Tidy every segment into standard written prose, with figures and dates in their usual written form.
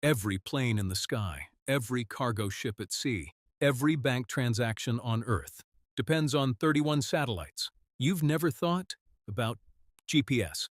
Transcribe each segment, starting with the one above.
Every plane in the sky, every cargo ship at sea, every bank transaction on Earth depends on 31 satellites. You've never thought about GPS,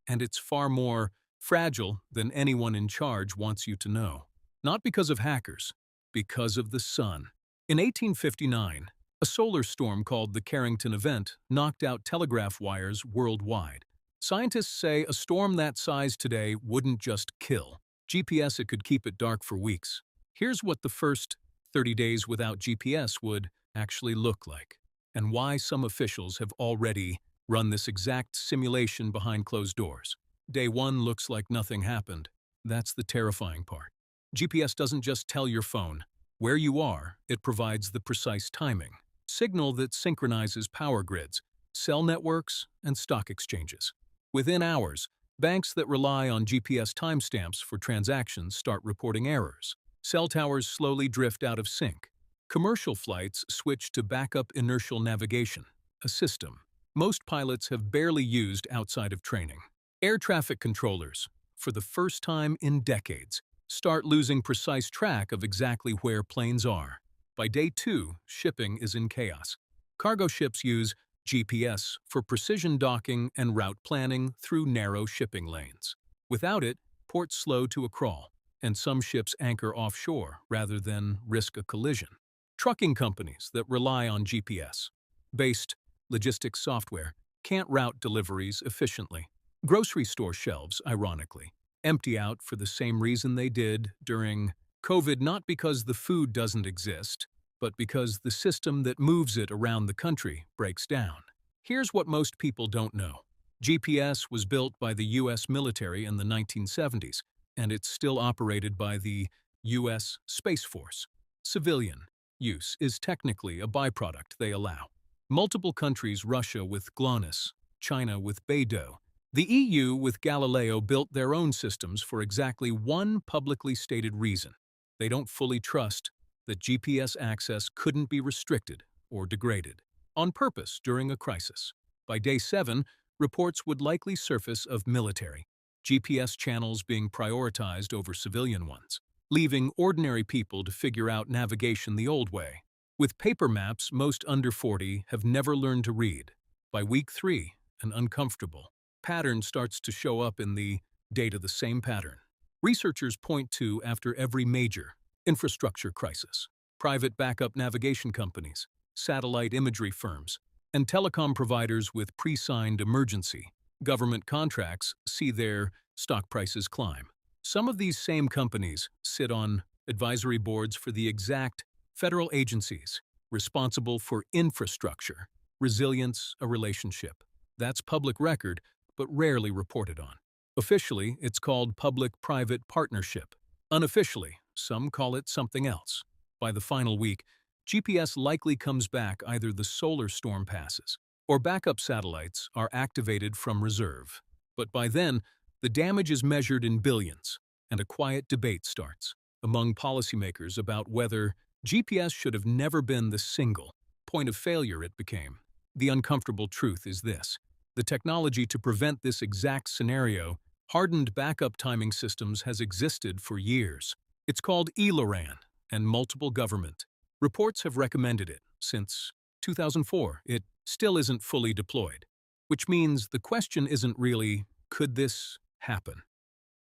and it's far more fragile than anyone in charge wants you to know. Not because of hackers, because of the sun. In 1859, a solar storm called the Carrington Event knocked out telegraph wires worldwide. Scientists say a storm that size today wouldn't just kill GPS, it could keep it dark for weeks. Here's what the first 30 days without GPS would actually look like, and why some officials have already run this exact simulation behind closed doors. Day 1 looks like nothing happened. That's the terrifying part. GPS doesn't just tell your phone where you are, it provides the precise timing, signal that synchronizes power grids, cell networks, and stock exchanges. Within hours, banks that rely on GPS timestamps for transactions start reporting errors. Cell towers slowly drift out of sync. Commercial flights switch to backup inertial navigation, a system most pilots have barely used outside of training. Air traffic controllers, for the first time in decades, start losing precise track of exactly where planes are. By day 2, shipping is in chaos. Cargo ships use GPS for precision docking and route planning through narrow shipping lanes. Without it, ports slow to a crawl, and some ships anchor offshore rather than risk a collision. Trucking companies that rely on GPS-based logistics software can't route deliveries efficiently. Grocery store shelves, ironically, empty out for the same reason they did during COVID, not because the food doesn't exist, but because the system that moves it around the country breaks down. Here's what most people don't know. GPS was built by the U.S. military in the 1970s, and it's still operated by the U.S. Space Force. Civilian use is technically a byproduct they allow. Multiple countries, Russia with GLONASS, China with Beidou, the EU with Galileo, built their own systems for exactly one publicly stated reason. They don't fully trust that GPS access couldn't be restricted or degraded on purpose during a crisis. By day 7, reports would likely surface of military GPS channels being prioritized over civilian ones, leaving ordinary people to figure out navigation the old way. With paper maps, most under 40 have never learned to read. By week 3, an uncomfortable pattern starts to show up in the data, the same pattern researchers point to after every major infrastructure crisis. Private backup navigation companies, satellite imagery firms, and telecom providers with pre-signed emergency government contracts see their stock prices climb. Some of these same companies sit on advisory boards for the exact federal agencies responsible for infrastructure, resilience, a relationship. That's public record, but rarely reported on. Officially, it's called public-private partnership. Unofficially, some call it something else. By the final week, GPS likely comes back, either the solar storm passes or backup satellites are activated from reserve. But by then, the damage is measured in billions, and a quiet debate starts among policymakers about whether GPS should have never been the single point of failure it became. The uncomfortable truth is this: the technology to prevent this exact scenario, hardened backup timing systems, has existed for years. It's called ELORAN, and multiple government reports have recommended it since 2004. It still isn't fully deployed, which means the question isn't really, could this happen?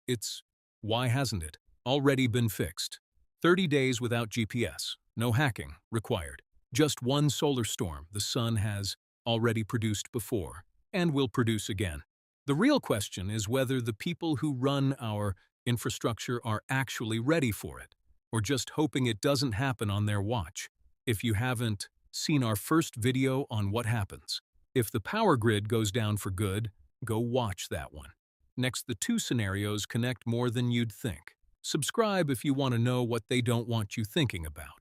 It's, why hasn't it already been fixed? 30 days without GPS, no hacking required. Just one solar storm the sun has already produced before and will produce again. The real question is whether the people who run our infrastructure are actually ready for it, or just hoping it doesn't happen on their watch. If you haven't seen our first video on what happens if the power grid goes down for good, go watch that one. Next, the two scenarios connect more than you'd think. Subscribe if you want to know what they don't want you thinking about.